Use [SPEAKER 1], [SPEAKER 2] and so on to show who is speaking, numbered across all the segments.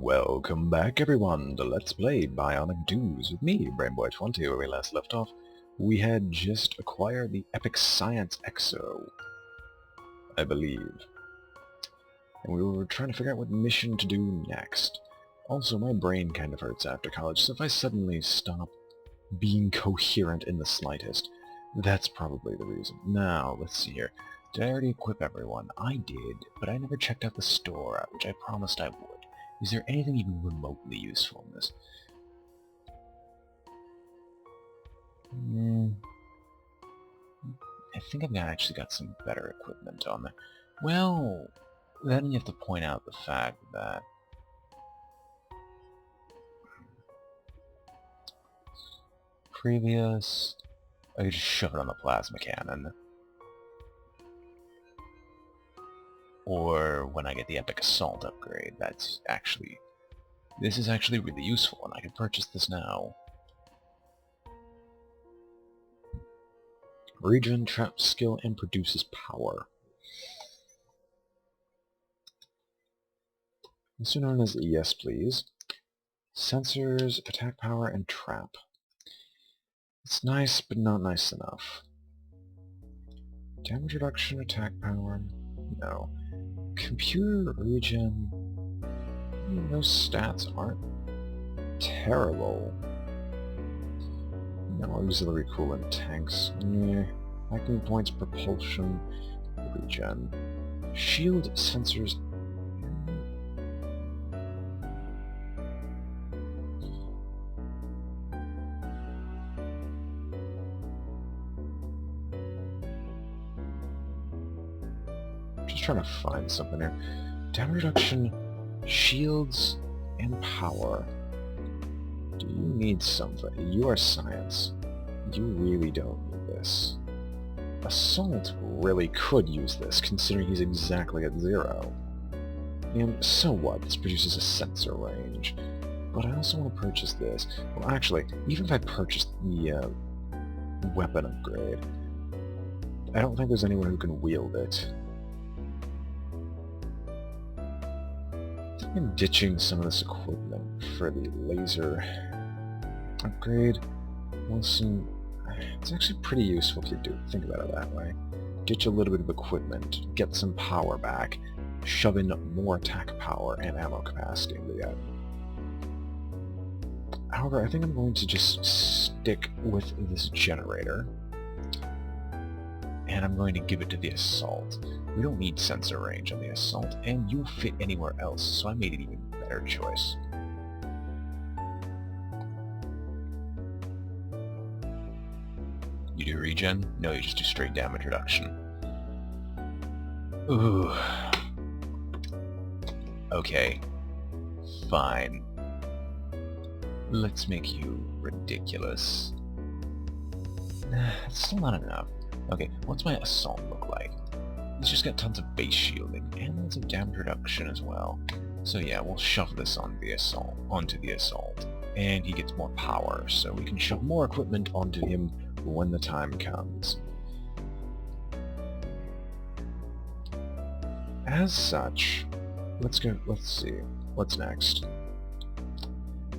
[SPEAKER 1] Welcome back everyone to Let's Play Bionic Dues with me, BrainBoy 20, where we last left off. We had just acquired the Epic Science Exo, I believe. And we were trying to figure out what mission to do next. Also, my brain kind of hurts after college, so if I suddenly stop being coherent in the slightest, that's probably the reason. Now, let's see here. Did I already equip everyone? I did, but I never checked out the store, which I promised I would. Is there anything even remotely useful in this? I think I've actually got some better equipment on there. Well, then you have to point out the fact that previous... I could just shove it on the plasma cannon. Or when I get the Epic Assault upgrade, this is actually really useful, and I can purchase this now. Regen, trap skill, and produces power. Also known as yes please. Sensors, attack power, and trap. It's nice, but not nice enough. Damage reduction, attack power, no. Computer regen, those stats aren't terrible. No auxiliary coolant tanks. Meh. Acting points, propulsion, regen. Shield sensors. Just trying to find something here. Damage reduction, shields, and power. Do you need something? You are science. You really don't need this. Assault really could use this, considering he's exactly at 0. And so what? This produces a sensor range. But I also want to purchase this. Well, actually, even if I purchased the weapon upgrade, I don't think there's anyone who can wield it. I'm ditching some of this equipment for the laser upgrade. It's actually pretty useful if you think about it that way. Ditch a little bit of equipment, get some power back, shove in more attack power and ammo capacity into the item. However, I think I'm going to just stick with this generator, and I'm going to give it to the assault. We don't need sensor range on the assault, and you'll fit anywhere else, so I made an even better choice. You do regen? No, you just do straight damage reduction. Ooh. Okay. Fine. Let's make you ridiculous. It's still not enough. Okay, what's my assault look like? It's just got tons of base shielding and lots of damage reduction as well. So yeah, we'll shove this onto the assault. And he gets more power, so we can shove more equipment onto him when the time comes. As such, let's see, what's next?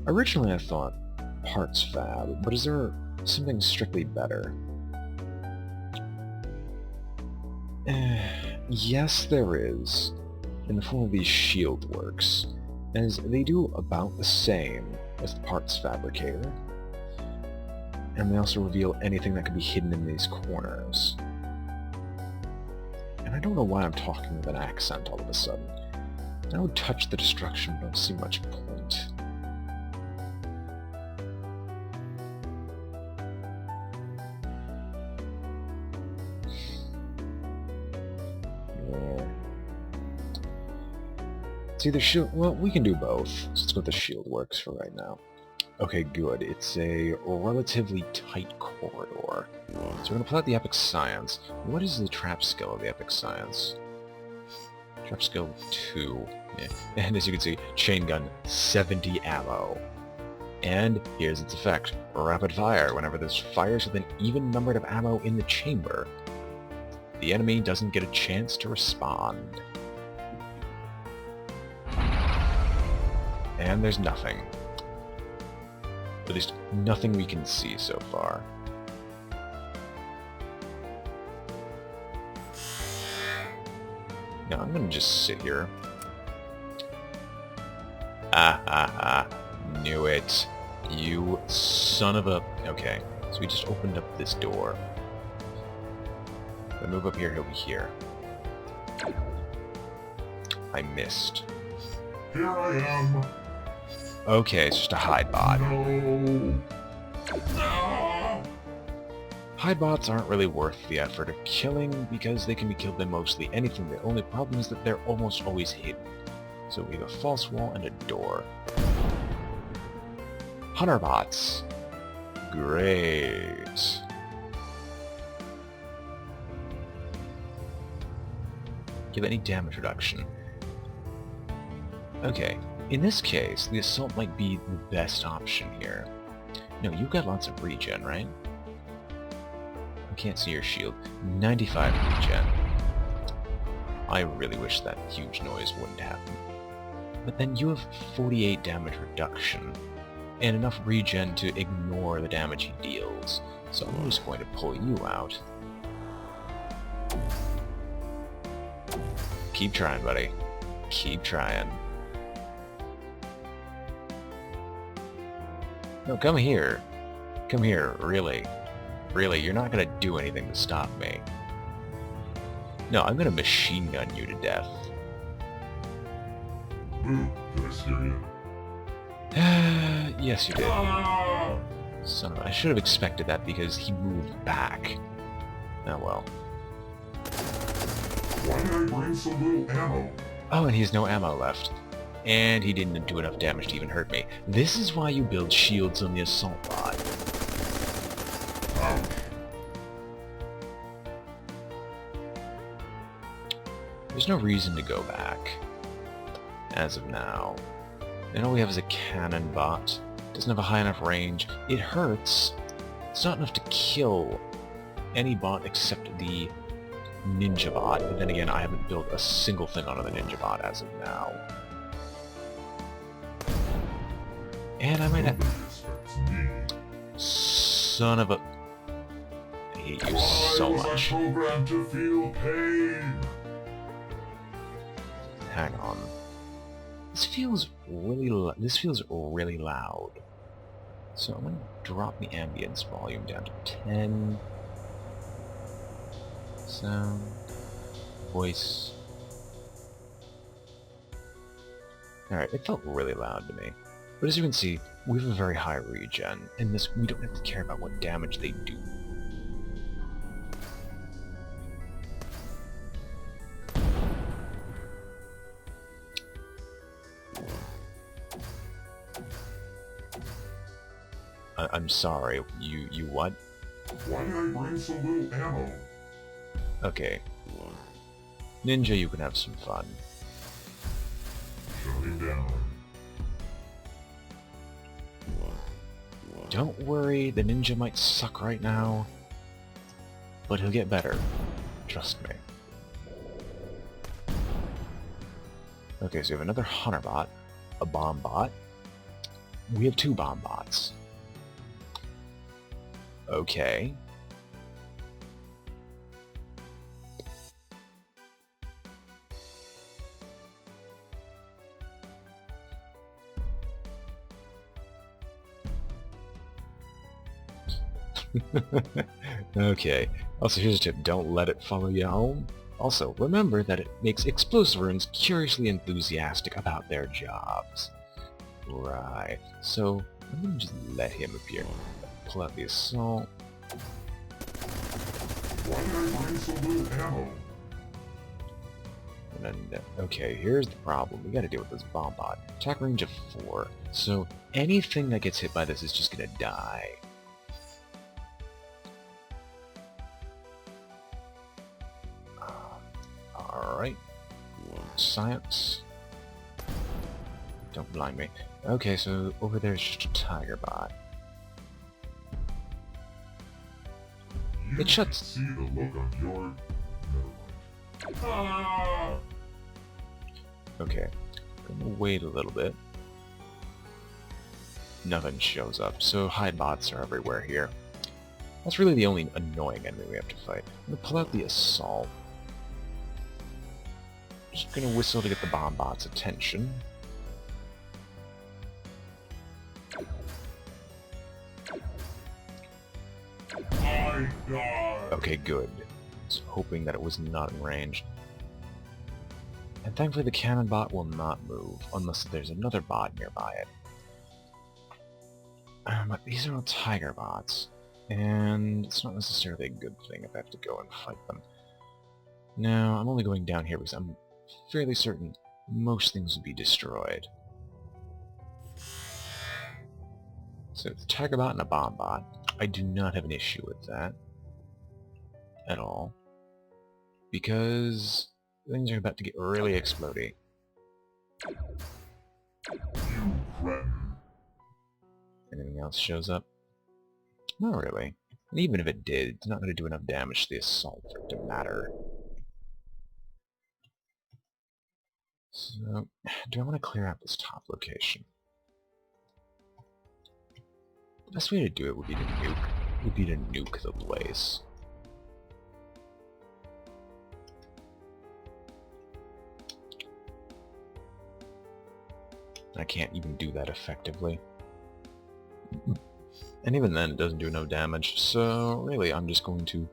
[SPEAKER 1] Originally I thought parts fab, but is there something strictly better? Yes, there is, in the form of these shield works, as they do about the same as the parts fabricator, and they also reveal anything that could be hidden in these corners. And I don't know why I'm talking with an accent all of a sudden. I would touch the destruction, but I don't see much point. It's either shield... Well, we can do both. So let's go with the shield works for right now. Okay, good. It's a relatively tight corridor. So we're going to pull out the Epic Science. What is the trap skill of the Epic Science? Trap skill 2. Yeah. And as you can see, chain gun, 70 ammo. And here's its effect. Rapid fire. Whenever this fires with an even number of ammo in the chamber, the enemy doesn't get a chance to respond. And there's nothing. At least nothing we can see so far. Now I'm gonna just sit here. Knew it. You son of a... Okay, so we just opened up this door. If I move up here, he'll be here. I missed.
[SPEAKER 2] Here I am.
[SPEAKER 1] Okay, it's just a hide bot.
[SPEAKER 2] No.
[SPEAKER 1] Hide bots aren't really worth the effort of killing because they can be killed by mostly anything. The only problem is that they're almost always hidden. So we have a false wall and a door. Hunter bots. Great. Give any damage reduction. Okay, in this case, the assault might be the best option here. No, you've got lots of regen, right? I can't see your shield. 95 regen. I really wish that huge noise wouldn't happen. But then you have 48 damage reduction, and enough regen to ignore the damage he deals. So I'm just going to pull you out. Keep trying, buddy. Keep trying. No, come here. Come here, really. Really, you're not gonna do anything to stop me. No, I'm gonna machine gun you to death.
[SPEAKER 2] Boo, did I scare you?
[SPEAKER 1] Yes, you did.
[SPEAKER 2] Ah!
[SPEAKER 1] Son of a... I should have expected that because he moved back. Oh well.
[SPEAKER 2] Why did I bring so little ammo?
[SPEAKER 1] Oh, and he has no ammo left. And he didn't do enough damage to even hurt me. This is why you build shields on the assault bot.
[SPEAKER 2] Ouch.
[SPEAKER 1] There's no reason to go back. As of now. And all we have is a cannon bot. Doesn't have a high enough range. It hurts. It's not enough to kill any bot except the ninja bot. But then again, I haven't built a single thing onto the ninja bot as of now. And I might have...
[SPEAKER 2] Nobody expects me.
[SPEAKER 1] Son of a... I hate you so
[SPEAKER 2] Why was I
[SPEAKER 1] much.
[SPEAKER 2] programmed to feel pain?
[SPEAKER 1] Hang on. This feels really loud. So I'm gonna drop the ambience volume down to 10. Sound. Voice. Alright, it felt really loud to me. But as you can see, we have a very high regen, and this we don't have to care about what damage they do. I'm sorry, you what?
[SPEAKER 2] Why did I bring so little ammo?
[SPEAKER 1] Okay. Ninja, you can have some fun.
[SPEAKER 2] Shut him down.
[SPEAKER 1] Don't worry, the ninja might suck right now, but he'll get better. Trust me. Okay, so we have another hunter bot, a bomb bot. We have 2 bomb bots. Okay. Okay. Also, here's a tip. Don't let it follow you home. Also, remember that it makes explosive runes curiously enthusiastic about their jobs. Right. So, I'm gonna just let him appear. Pull out the assault.
[SPEAKER 2] Why did I bring so little ammo?
[SPEAKER 1] And then, okay, here's the problem. We gotta deal with this bomb bot. Attack range of 4. So, anything that gets hit by this is just gonna die. Alright. Science. Don't blind me. Okay, so over there's just a tiger bot.
[SPEAKER 2] You
[SPEAKER 1] It shuts-
[SPEAKER 2] see the look on your... Never mind. Ah!
[SPEAKER 1] Okay. Gonna wait a little bit. nothing shows up, so hide bots are everywhere here. That's really the only annoying enemy we have to fight. I'm gonna pull out the assault. Just gonna whistle to get the bomb bot's attention.
[SPEAKER 2] I die.
[SPEAKER 1] Okay, good. I was hoping that it was not in range. And thankfully the cannon bot will not move, unless there's another bot nearby it. But these are all tiger bots, and it's not necessarily a good thing if I have to go and fight them. No, I'm only going down here because I'm fairly certain most things will be destroyed. So it's a tiger bot and a bomb bot. I do not have an issue with that at all, because things are about to get really explodey.
[SPEAKER 2] You cretin.
[SPEAKER 1] Anything else shows up? Not really. And even if it did, it's not going to do enough damage to the assault for it to matter. So, do I want to clear out this top location? The best way to do it would be to nuke the place. I can't even do that effectively. And even then, it doesn't do no damage, so really I'm just going to...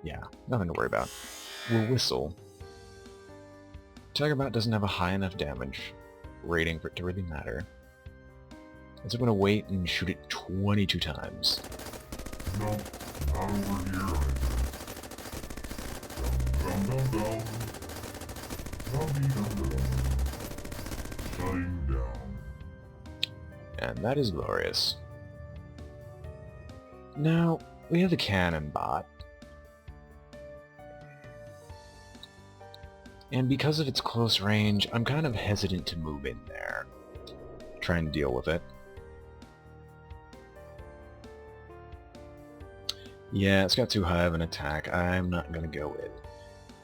[SPEAKER 1] Yeah, nothing to worry about. We'll whistle. Tigerbot doesn't have a high enough damage rating for it to really matter. So I'm going to wait and shoot it 22 times.
[SPEAKER 2] No, not over here either. Dum dum dum dum. Dum dum dum. Shutting down.
[SPEAKER 1] And that is glorious. Now, we have the cannon bot. And because of its close range, I'm kind of hesitant to move in there. Try and deal with it. Yeah, it's got too high of an attack. I'm not gonna go it.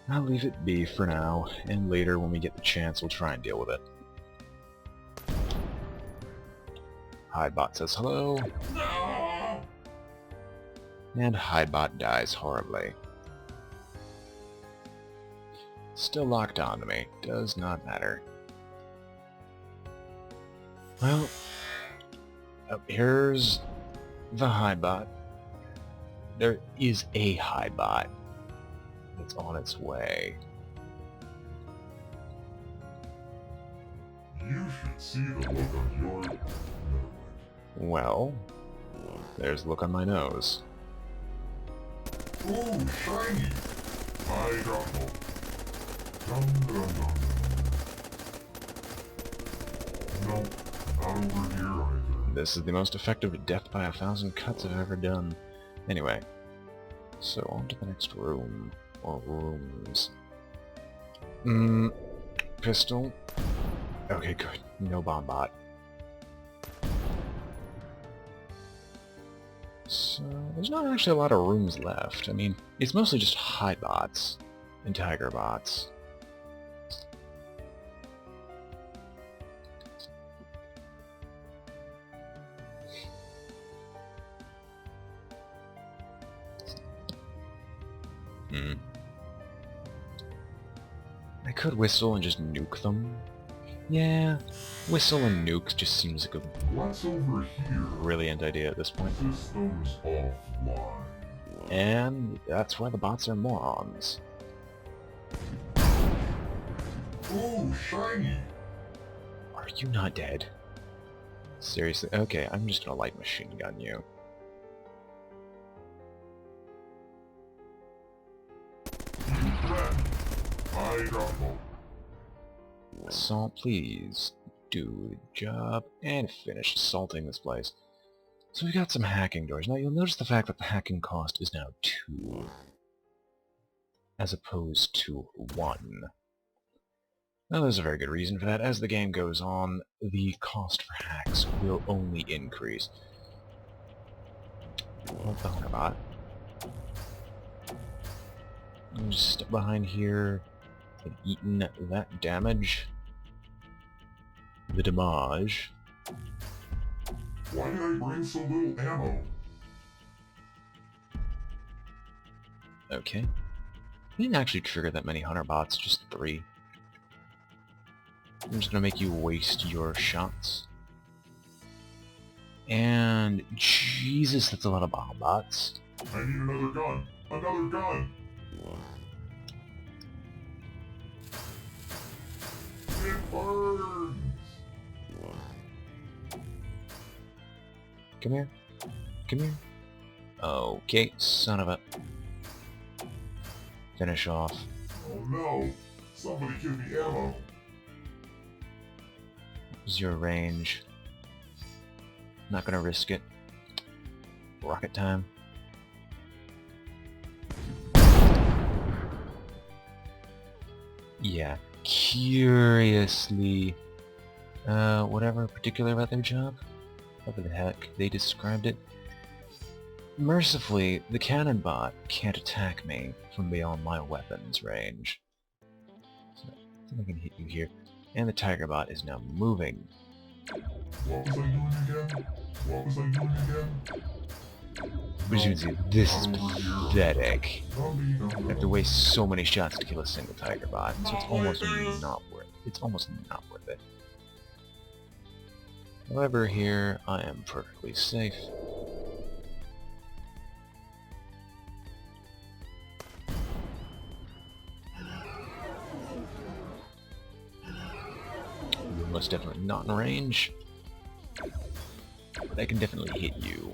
[SPEAKER 1] I'll leave it be for now, and later when we get the chance we'll try and deal with it. Hidebot says hello.
[SPEAKER 2] No!
[SPEAKER 1] And Hidebot dies horribly. Still locked onto me. Does not matter. Well, here's the Hidebot. There is a Hidebot that's on its way.
[SPEAKER 2] You should see the look on your... Never mind.
[SPEAKER 1] Well, there's the look on my nose.
[SPEAKER 2] Ooh, shiny! I got hope. Dum dum dum. Nope, not over here either.
[SPEAKER 1] This is the most effective death by 1,000 cuts I've ever done. Anyway, so on to the next room, or rooms. Pistol. Okay, good. No bomb bot. So, there's not actually a lot of rooms left. I mean, it's mostly just high bots and tiger bots. I could whistle and just nuke them. Yeah, whistle and nuke just seems like a
[SPEAKER 2] What's over here?
[SPEAKER 1] brilliant idea at this point.
[SPEAKER 2] Systems offline.
[SPEAKER 1] And that's why the bots are morons.
[SPEAKER 2] Ooh, shiny!
[SPEAKER 1] Are you not dead? Seriously? Okay, I'm just gonna light machine gun you.
[SPEAKER 2] You friend! I got hope.
[SPEAKER 1] Assault, please. Do the job and finish assaulting this place. So we got some hacking doors. Now you'll notice the fact that the hacking cost is now 2, as opposed to 1. Now there's a very good reason for that. As the game goes on, the cost for hacks will only increase. What the hell about? I'm just step behind here and eaten that damage. the damage.
[SPEAKER 2] Why did I bring so little ammo?
[SPEAKER 1] Okay. I didn't actually trigger that many hunter bots, just 3. I'm just gonna make you waste your shots. And Jesus, that's a lot of bomb bots.
[SPEAKER 2] I need another gun! Another gun! It burns!
[SPEAKER 1] Come here. Come here. Okay, son of a... Finish off.
[SPEAKER 2] Oh no! Somebody give me ammo!
[SPEAKER 1] What's your range? Not gonna risk it. Rocket time. Yeah, curiously... whatever particular about their job? Whatever the heck they described it. Mercifully, the cannon bot can't attack me from beyond my weapons range. So I think I can hit you here. And the tiger bot is now moving.
[SPEAKER 2] What was I doing again? What was I doing again?
[SPEAKER 1] But as you can see, this is pathetic. I have to waste so many shots to kill a single tiger bot, so it's almost not worth it. It's almost not worth it. However, here I am perfectly safe. You're most definitely not in range, but I can definitely hit you.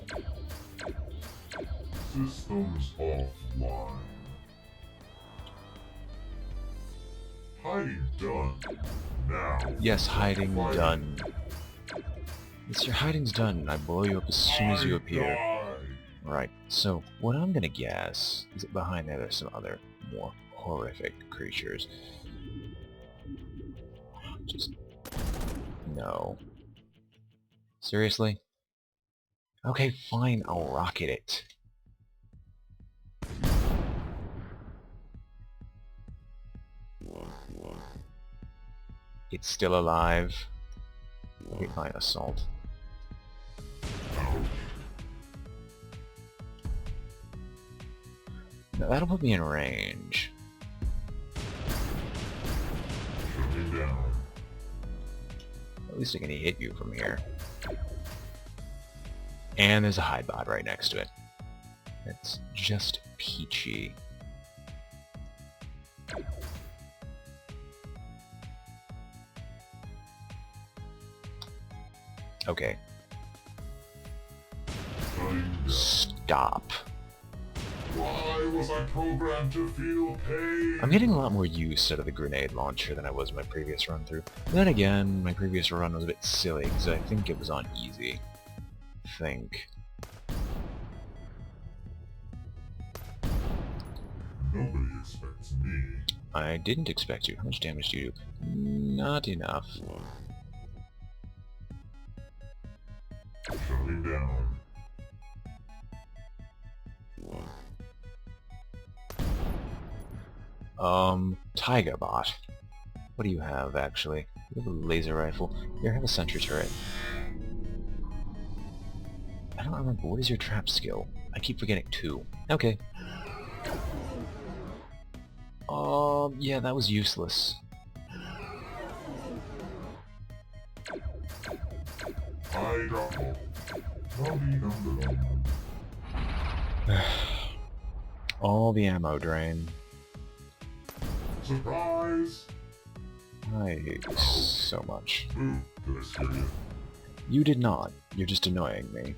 [SPEAKER 2] Systems offline. Hiding done. Now.
[SPEAKER 1] Yes, hiding done. Yes, your hiding's done. I blow you up as soon as you appear. Right, so what I'm gonna guess is that behind there there's some other more horrific creatures. Just... no. Seriously? Okay, fine, I'll rocket it. It's still alive. Okay, fine, assault. Now that'll put me in range.
[SPEAKER 2] Shutting down.
[SPEAKER 1] At least I can hit you from here. And there's a hide bot right next to it. It's just peachy. Okay. Stop.
[SPEAKER 2] Why was I programmed to feel pain?
[SPEAKER 1] I'm getting a lot more use out of the grenade launcher than I was in my previous run through. Then again, my previous run was a bit silly because I think it was on easy.
[SPEAKER 2] Nobody expects me.
[SPEAKER 1] I didn't expect you. How much damage do you do? Not enough.
[SPEAKER 2] Shutting down.
[SPEAKER 1] Tiger bot. What do you have, actually? You have a laser rifle. Here, have a sentry turret. I don't remember. What is your trap skill? I keep forgetting 2. Okay. Yeah, that was useless.
[SPEAKER 2] I got
[SPEAKER 1] All the ammo drain.
[SPEAKER 2] Surprise!
[SPEAKER 1] I hate this so much.
[SPEAKER 2] Ooh, did I scare you?
[SPEAKER 1] You did not. You're just annoying me.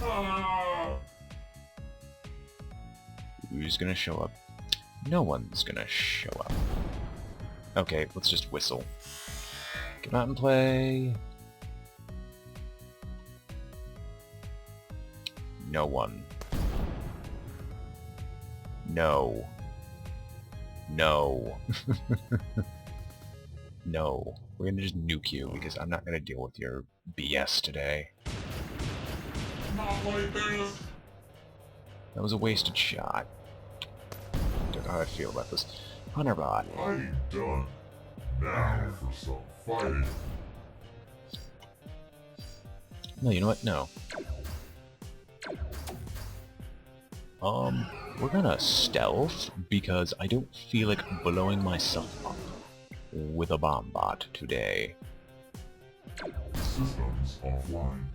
[SPEAKER 2] Ah!
[SPEAKER 1] Who's gonna show up? No one's gonna show up. Okay, let's just whistle. Come out and play. No one. No. No. No. We're gonna just nuke you because I'm not gonna deal with your BS today.
[SPEAKER 2] Not like this.
[SPEAKER 1] That was a wasted shot. Don't know how I feel about this. Hunterbot.
[SPEAKER 2] I ain't done. Now for some fighting.
[SPEAKER 1] No, you know what? No. We're gonna stealth because I don't feel like blowing myself up with a bomb bot today.
[SPEAKER 2] Systems offline.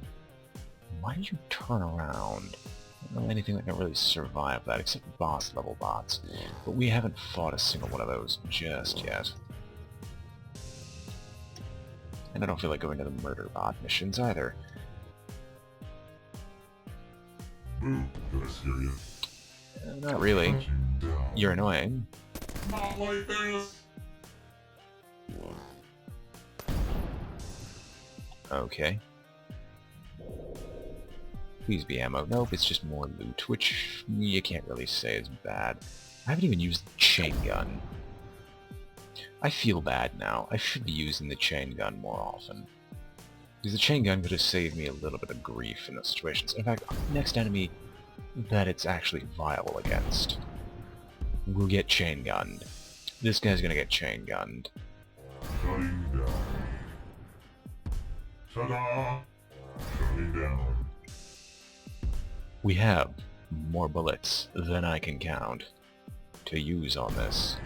[SPEAKER 1] Why did you turn around? I don't know anything that can really survive that except boss level bots, but we haven't fought a single one of those just yet. And I don't feel like going to the murder bot missions either.
[SPEAKER 2] Boo, did I scare you?
[SPEAKER 1] Not really.
[SPEAKER 2] Touching down.
[SPEAKER 1] You're annoying.
[SPEAKER 2] Not like this.
[SPEAKER 1] Okay. Please be ammo. Nope, it's just more loot, which you can't really say is bad. I haven't even used the chain gun. I feel bad now. I should be using the chain gun more often. Because the chain gun could have saved me a little bit of grief in those situations. In fact, next enemy that it's actually viable against will get chain gunned. This guy's gonna get chain gunned.
[SPEAKER 2] Shutting down. Ta-da! Shutting down.
[SPEAKER 1] We have more bullets than I can count to use on this.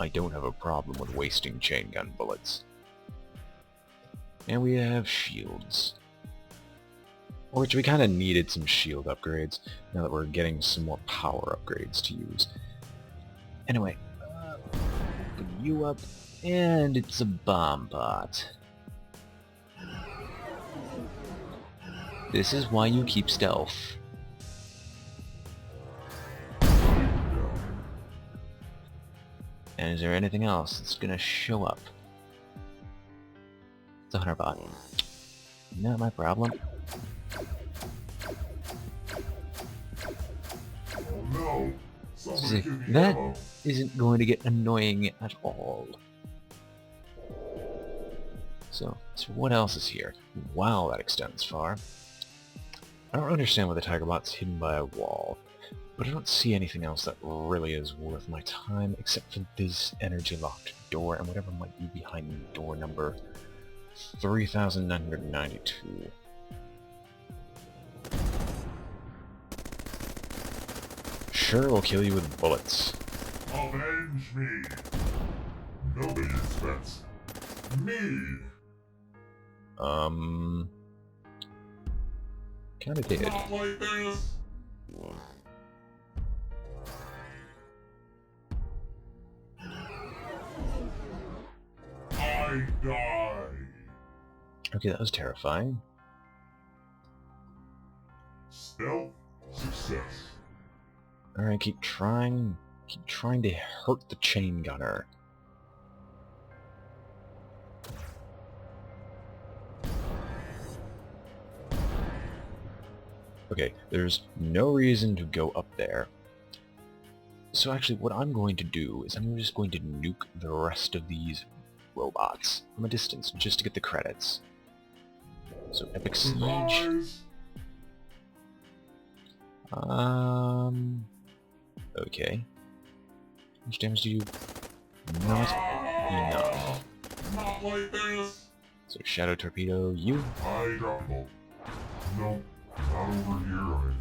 [SPEAKER 1] I don't have a problem with wasting chain gun bullets. And we have shields. Which we kind of needed some shield upgrades, now that we're getting some more power upgrades to use. Anyway, put you up, and it's a bomb bot. This is why you keep stealth. And is there anything else that's gonna show up? It's a hunter bot. Not my problem.
[SPEAKER 2] Oh no! Somebody give me
[SPEAKER 1] That
[SPEAKER 2] ammo.
[SPEAKER 1] isn't going to get annoying at all. So what else is here? Wow, that extends far. I don't understand why the tiger bot's hidden by a wall, but I don't see anything else that really is worth my time except for this energy locked door and whatever might be behind door number 3992. Sure, we'll kill you with bullets.
[SPEAKER 2] Avenge me! Nobody expects me!
[SPEAKER 1] Kinda did.
[SPEAKER 2] Not like this! I die!
[SPEAKER 1] Okay, that was terrifying.
[SPEAKER 2] Stealth success.
[SPEAKER 1] Alright, keep trying to hurt the chain gunner. Okay, there's no reason to go up there. So actually, what I'm going to do is I'm just going to nuke the rest of these robots from a distance, just to get the credits. So, Epic Siege.
[SPEAKER 2] Surprise!
[SPEAKER 1] Okay. How much damage do you... Not enough.
[SPEAKER 2] Not like this!
[SPEAKER 1] So, Shadow Torpedo, you.
[SPEAKER 2] I got bolt. Nope, not over here either.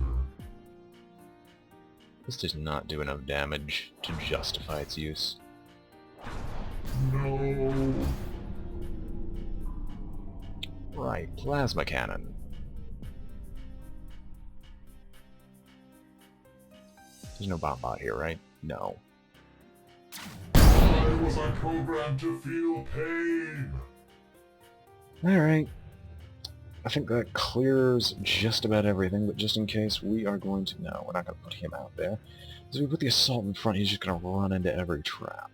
[SPEAKER 1] This does not do enough damage to justify its use.
[SPEAKER 2] No!
[SPEAKER 1] Right, Plasma Cannon. There's no bomb bot here, right? No.
[SPEAKER 2] Why was I programmed to feel pain?
[SPEAKER 1] Alright. I think that clears just about everything, but just in case, we are going to... No, we're not going to put him out there. As we put the assault in front, he's just going to run into every trap.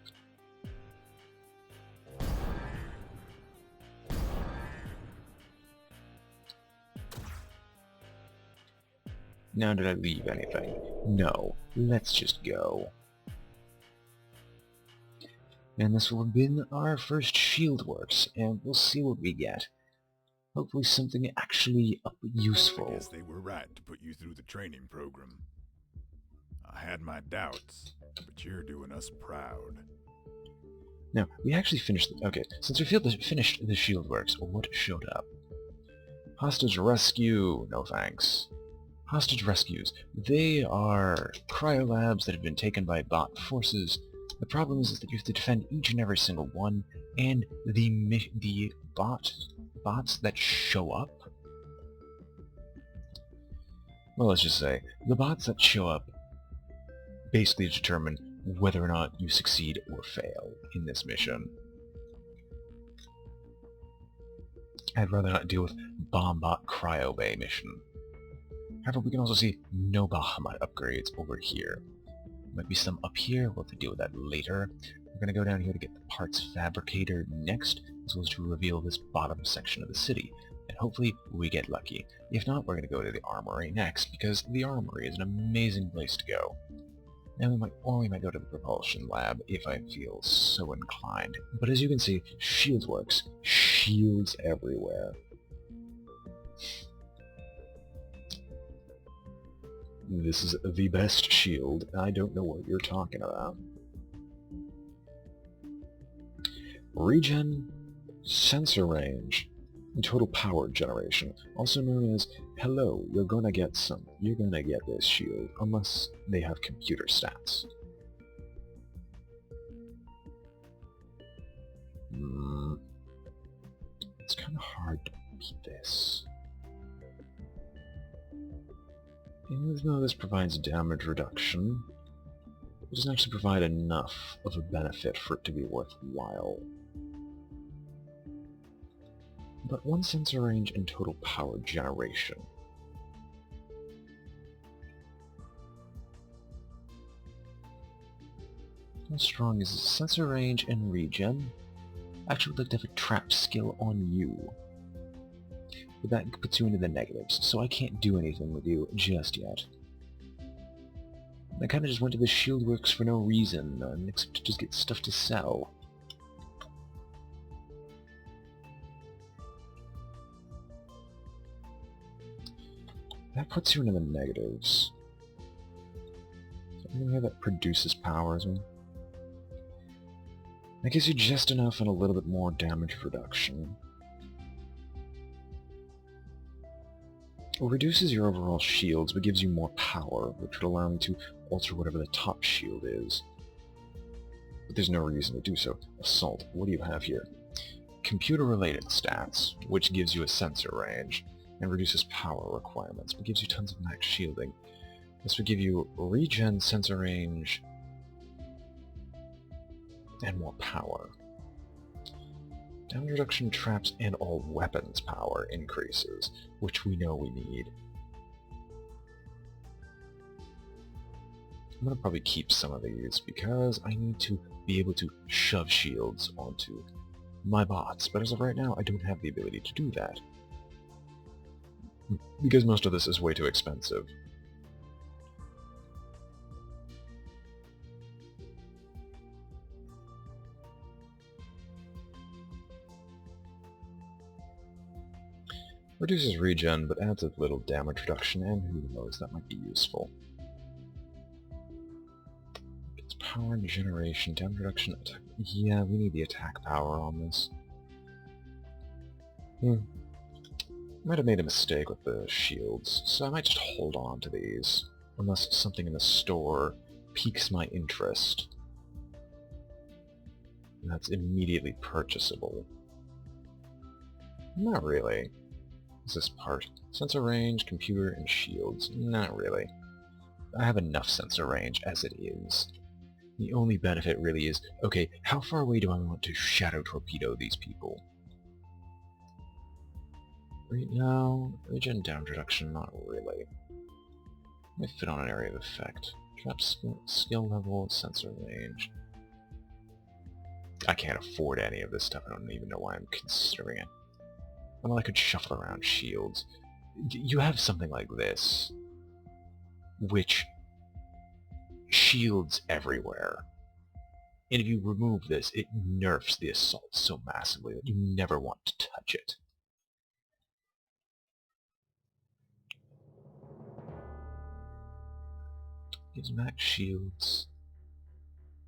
[SPEAKER 1] Now, did I leave anything? No. Let's just go. And this will have been our first shield works, and we'll see what we get. Hopefully something actually
[SPEAKER 2] I
[SPEAKER 1] useful.
[SPEAKER 2] guess they were right to put you through the training program. I had my doubts, but you're doing us proud.
[SPEAKER 1] Now, we actually finished... Okay, since we finished the shield works, what showed up? Hostage rescue. No thanks. Hostage rescues. They are cryolabs that have been taken by bot forces. The problem is that you have to defend each and every single one, and the bots that show up... Well, let's just say, the bots that show up basically determine whether or not you succeed or fail in this mission. I'd rather not deal with Bombot Cryo Bay mission. However, we can also see no Bahamut upgrades over here. Might be some up here, we'll have to deal with that later. We're going to go down here to get the parts fabricator next, as well as to reveal this bottom section of the city. And hopefully we get lucky. If not, we're going to go to the armory next, because the armory is an amazing place to go. And we might go to the propulsion lab if I feel so inclined. But as you can see, shields works. Shields everywhere. This is the best shield. I don't know what you're talking about. Regen, sensor range, and total power generation, also known as, hello, you're gonna get this shield, unless they have computer stats. It's kind of hard to beat this. Even though this provides damage reduction, it doesn't actually provide enough of a benefit for it to be worthwhile. But one sensor range and total power generation. How strong is this? Sensor range and regen? I actually would like to have a trap skill on you. But that puts you into the negatives, so I can't do anything with you just yet. I kinda just went to the shield works for no reason, except to just get stuff to sell. That puts you into the negatives. So I'm gonna have that produces power as well. That gives you just enough and a little bit more damage reduction. It reduces your overall shields, but gives you more power, which would allow me to alter whatever the top shield is. But there's no reason to do so. Assault, what do you have here? Computer-related stats, which gives you a sensor range, and reduces power requirements, but gives you tons of max shielding. This would give you regen, sensor range, and more power. Damage reduction, traps, and all weapons power increases, which we know we need. I'm gonna probably keep some of these, because I need to be able to shove shields onto my bots, but as of right now, I don't have the ability to do that. Because most of this is way too expensive. Reduces regen, but adds a little damage reduction, and who knows, that might be useful. Gets power and generation, damage reduction, attack. Yeah, we need the attack power on this. Might have made a mistake with the shields, so I might just hold on to these, unless something in the store piques my interest. And that's immediately purchasable. Not really. What's this part? Sensor range, computer, and shields. Not really. I have enough sensor range as it is. The only benefit really is, okay, how far away do I want to shadow torpedo these people? No, regen damage reduction, not really. They fit on an area of effect. Trap skill level, sensor range. I can't afford any of this stuff, I don't even know why I'm considering it. Well, I could shuffle around shields. You have something like this, which shields everywhere. And if you remove this, it nerfs the assault so massively that you never want to touch it. Gives max shields.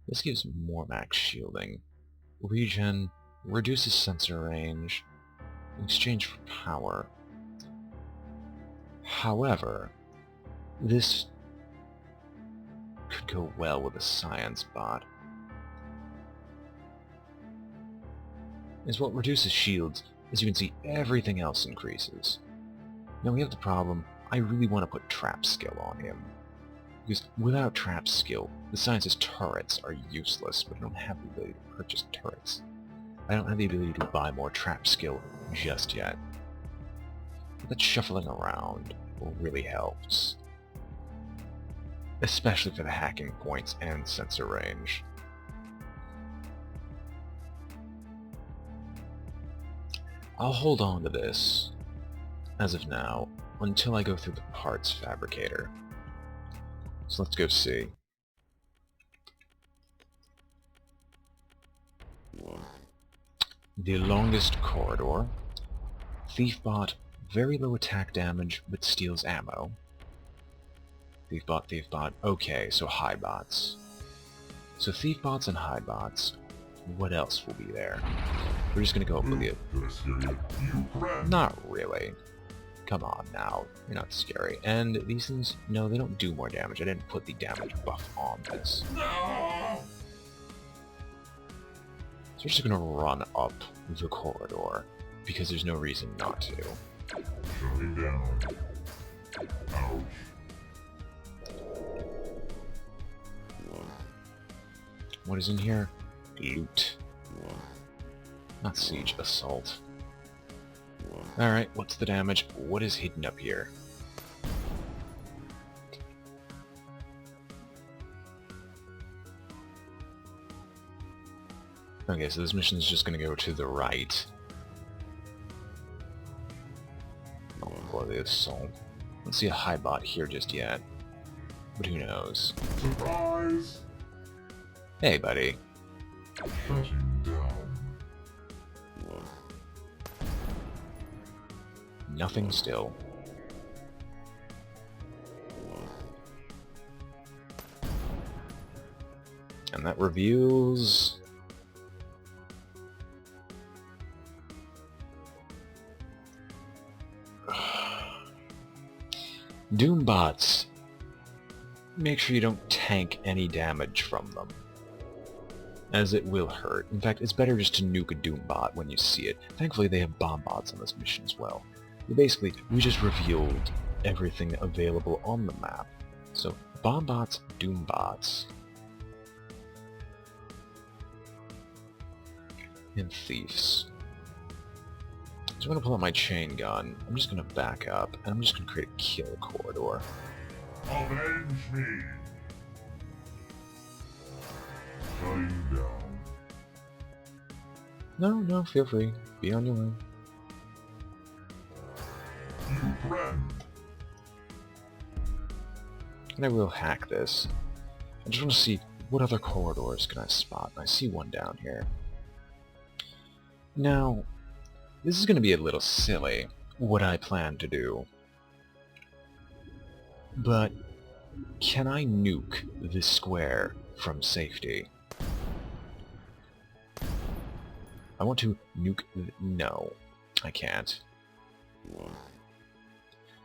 [SPEAKER 1] This gives more max shielding. Regen reduces sensor range in exchange for power. However, this could go well with a science bot. Is what reduces shields. As you can see, everything else increases. Now we have the problem, I really want to put trap skill on him. Because without trap skill, the science's turrets are useless, but I don't have the ability to purchase turrets. I don't have the ability to buy more trap skill just yet. But that shuffling around really helps. Especially for the hacking points and sensor range. I'll hold on to this, as of now, until I go through the parts fabricator. So let's go see. The longest corridor. Thiefbot, very low attack damage, but steals ammo. Thiefbot, okay, so high bots. So Thiefbots and high bots. What else will be there? We're just gonna go up with it. Not really. Come on now, you're not scary. And these things, no, they don't do more damage. I didn't put the damage buff on this. So we're just gonna run up the corridor, because there's no reason not to.
[SPEAKER 2] Shutting down. Ouch.
[SPEAKER 1] What is in here? Loot. Not siege, assault. Alright, what's the damage? What is hidden up here? Okay, so this mission is just gonna go to the right. Oh boy, the assault. I don't see a high bot here just yet. But who knows?
[SPEAKER 2] Surprise!
[SPEAKER 1] Hey, buddy.
[SPEAKER 2] Shutting down.
[SPEAKER 1] Nothing still. And that reveals... Doombots. Make sure you don't tank any damage from them, as it will hurt. In fact, it's better just to nuke a Doombot when you see it. Thankfully, they have bomb bots on this mission as well. But basically, we just revealed everything available on the map. So, bomb bots, Doombots, and thieves. So I'm going to pull out my chain gun. I'm just going to back up, and I'm just going to create a kill corridor.
[SPEAKER 2] Avenge me! Shutting down.
[SPEAKER 1] No, feel free. Be on your way.
[SPEAKER 2] You friend!
[SPEAKER 1] And I will hack this. I just want to see what other corridors can I spot. I see one down here. Now, this is going to be a little silly, what I plan to do. But can I nuke this square from safety? I want to nuke... No, I can't.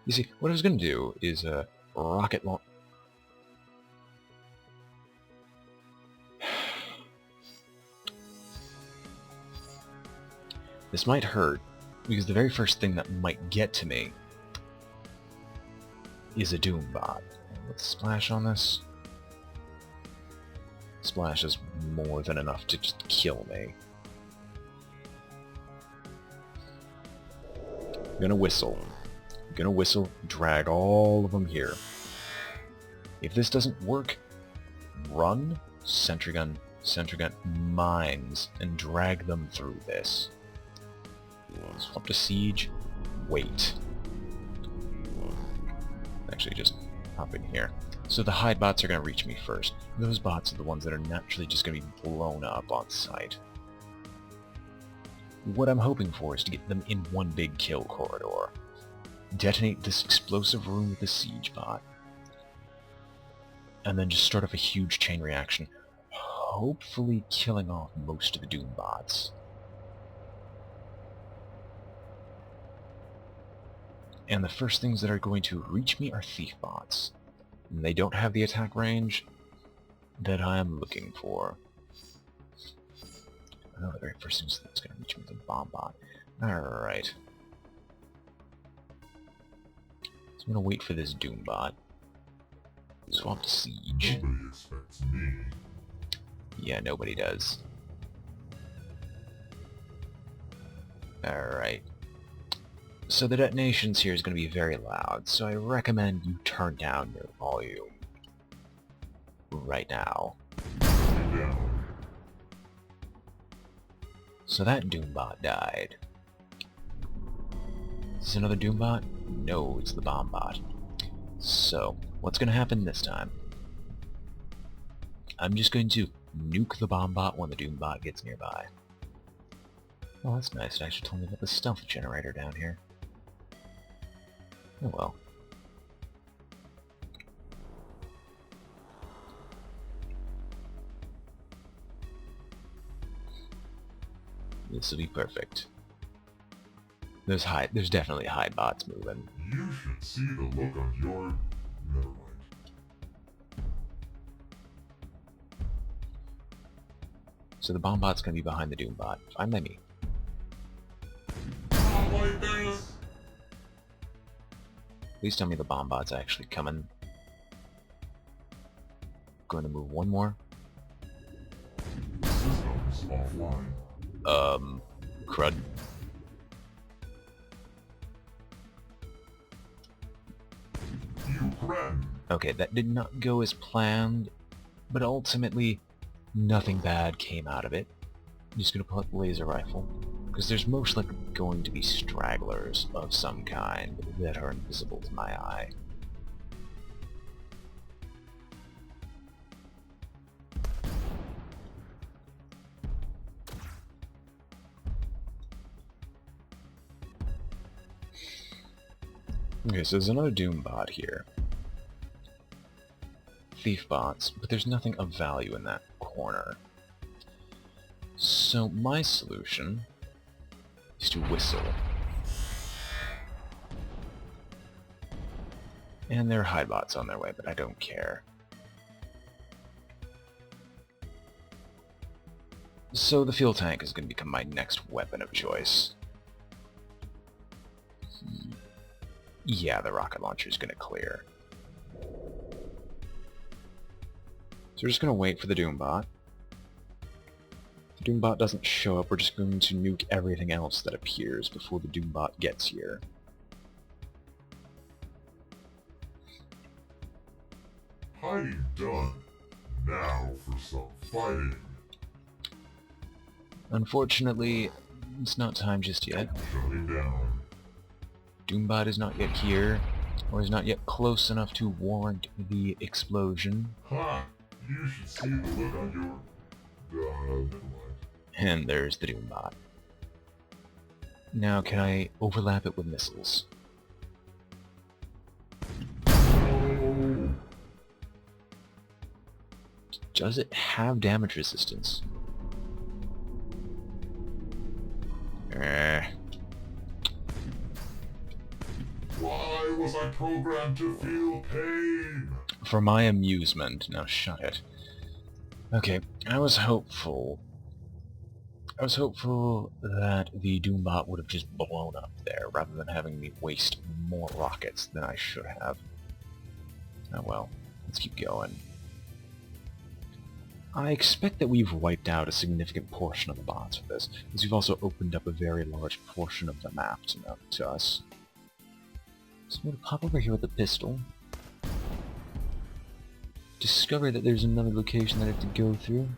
[SPEAKER 1] You see, what I was going to do is a rocket launch... This might hurt, because the very first thing that might get to me is a Doombot. Let's splash on this. Splash is more than enough to just kill me. I'm gonna whistle. I'm gonna whistle, drag all of them here. If this doesn't work, run, sentry gun, mines, and drag them through this. Swap to siege, wait. Actually, just hop in here. So the hide bots are going to reach me first. Those bots are the ones that are naturally just going to be blown up on sight. What I'm hoping for is to get them in one big kill corridor. Detonate this explosive room with the siege bot. and then just start off a huge chain reaction, hopefully killing off most of the Doom bots. And the first things that are going to reach me are thief bots. And they don't have the attack range that I am looking for. I know the very first thing that's going to reach me is a bomb bot. Alright. So I'm going to wait for this Doom bot. Swap to Siege.
[SPEAKER 3] Nobody expects me.
[SPEAKER 1] Yeah, nobody does. Alright. So the detonations here is going to be very loud, so I recommend you turn down your volume right now.
[SPEAKER 3] Down.
[SPEAKER 1] So that Doombot died. Is this another Doombot? No, it's the bomb bot. So, what's going to happen this time? I'm just going to nuke the bomb bot when the Doombot gets nearby. Oh, that's nice. It actually told me about the stealth generator down here. Oh well. This will be perfect. There's definitely hide bots moving.
[SPEAKER 3] You should see the look on your... Never mind.
[SPEAKER 1] So the bomb bot's gonna be behind the Doom bot. Fine by me.
[SPEAKER 3] Not like this!
[SPEAKER 1] Please tell me the bomb bot's actually coming. Going to move one more.
[SPEAKER 3] Systems offline.
[SPEAKER 1] Crud.
[SPEAKER 3] Ukraine.
[SPEAKER 1] Okay, that did not go as planned, but ultimately, nothing bad came out of it. I'm just gonna pull up the laser rifle, because there's most likely going to be stragglers of some kind that are invisible to my eye. Okay, so there's another Doom bot here. Thief bots, but there's nothing of value in that corner. So my solution is to whistle. And there are hide bots on their way, but I don't care. So the fuel tank is going to become my next weapon of choice. Yeah, the rocket launcher is going to clear. So we're just going to wait for the Doombot. If the Doombot doesn't show up, we're just going to nuke everything else that appears before the Doombot gets here.
[SPEAKER 3] Hiding done. Now for some fighting.
[SPEAKER 1] Unfortunately, it's not time just yet.
[SPEAKER 3] Shutting down.
[SPEAKER 1] Doombot is not yet here, or is not yet close enough to warrant the explosion.
[SPEAKER 3] Ha! You should see the look on your... never mind.
[SPEAKER 1] And there's the Doombot. Now, can I overlap it with missiles?
[SPEAKER 3] No!
[SPEAKER 1] Does it have damage resistance?
[SPEAKER 3] Why was I programmed to feel pain?
[SPEAKER 1] For my amusement. Now shut it. Okay, I was hopeful that the Doombot would have just blown up there, rather than having me waste more rockets than I should have. Oh well, let's keep going. I expect that we've wiped out a significant portion of the bots with this, because we've also opened up a very large portion of the map to us. So I'm going to pop over here with the pistol. Discover that there's another location that I have to go through.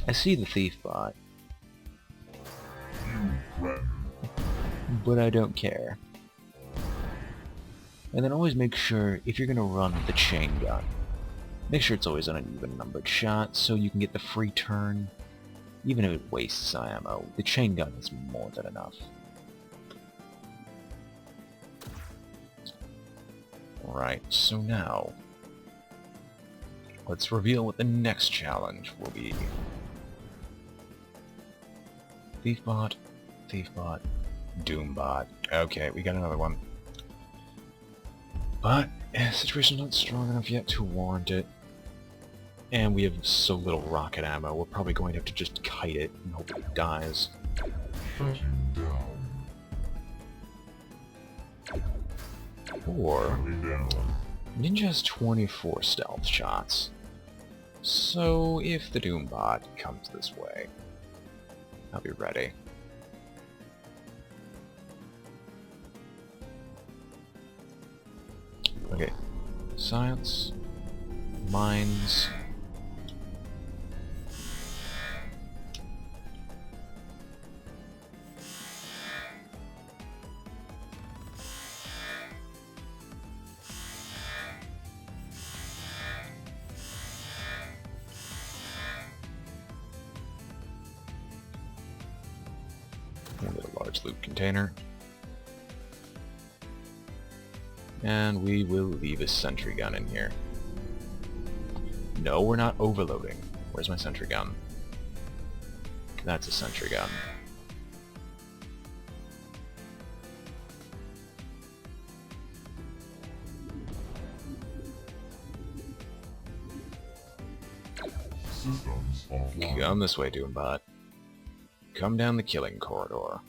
[SPEAKER 1] I see the thief bot,
[SPEAKER 3] You threaten.
[SPEAKER 1] but I don't care. And then always make sure, if you're going to run the chain gun, make sure it's always on an even numbered shot so you can get the free turn. Even if it wastes ammo, the chain gun is more than enough. Right, so now let's reveal what the next challenge will be. Thiefbot, Thiefbot, Doombot. Okay, we got another one. But the situation's not strong enough yet to warrant it. And we have so little rocket ammo, we're probably going to have to just kite it and hope it dies.
[SPEAKER 3] Shut you down.
[SPEAKER 1] Or
[SPEAKER 3] Shut me down.
[SPEAKER 1] Ninja has 24 stealth shots. So if the Doombot comes this way, I'll be ready. Okay, science, mines. And a large loot container. And we will leave a sentry gun in here. No, we're not overloading. Where's my sentry gun? That's a sentry gun.
[SPEAKER 3] Systems offline.
[SPEAKER 1] Come this way, Doombot. Come down the killing corridor.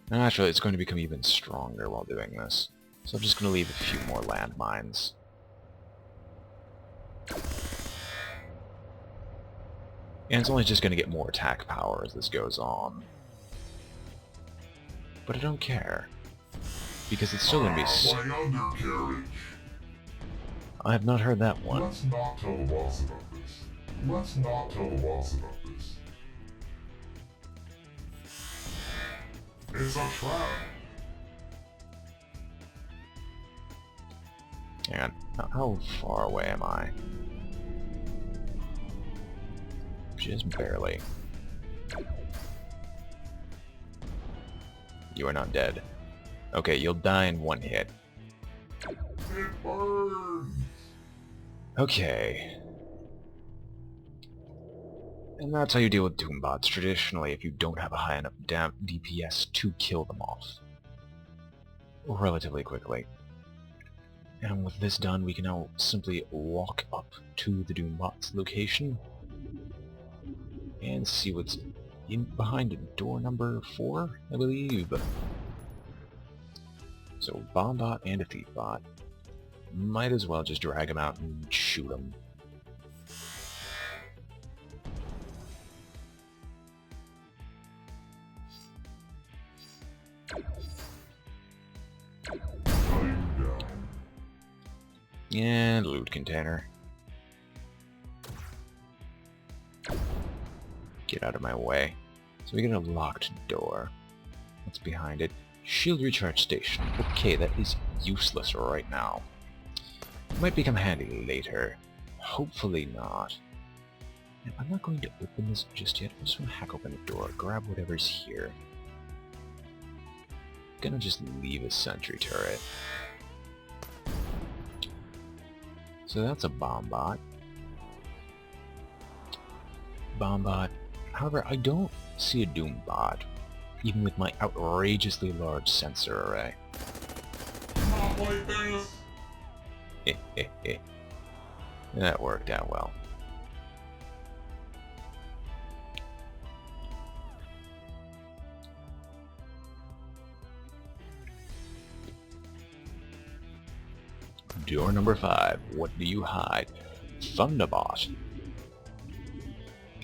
[SPEAKER 1] Actually, it's going to become even stronger while doing this. So I'm just going to leave a few more landmines. And it's only just going to get more attack power as this goes on. But I don't care. Because it's still going to be...
[SPEAKER 3] My undercarriage.
[SPEAKER 1] I have not heard that one.
[SPEAKER 3] Let's not tell the boss about this. Let's not tell the boss about this. It's a trap.
[SPEAKER 1] Hang on. How far away am I? Just barely. You are not dead. Okay, you'll die in one hit.
[SPEAKER 3] It burns.
[SPEAKER 1] Okay. And that's how you deal with Doombots traditionally if you don't have a high enough DPS to kill them off. Relatively quickly. And with this done, we can now simply walk up to the Doombot's location and see what's in behind door number 4, I believe. So, Bombot and a Thiefbot. Might as well just drag him out and shoot him. And loot container. Get out of my way. So we get a locked door. What's behind it? Shield recharge station. Okay, that is useless right now. Might become handy later. Hopefully not. And I'm not going to open this just yet. I just want to hack open the door, grab whatever's here. Gonna just leave a sentry turret. So that's a Bombot. Bombot. However, I don't see a Doombot, even with my outrageously large sensor array.
[SPEAKER 3] Not like this.
[SPEAKER 1] That worked out well. Door number 5. What do you hide? Thunderbot.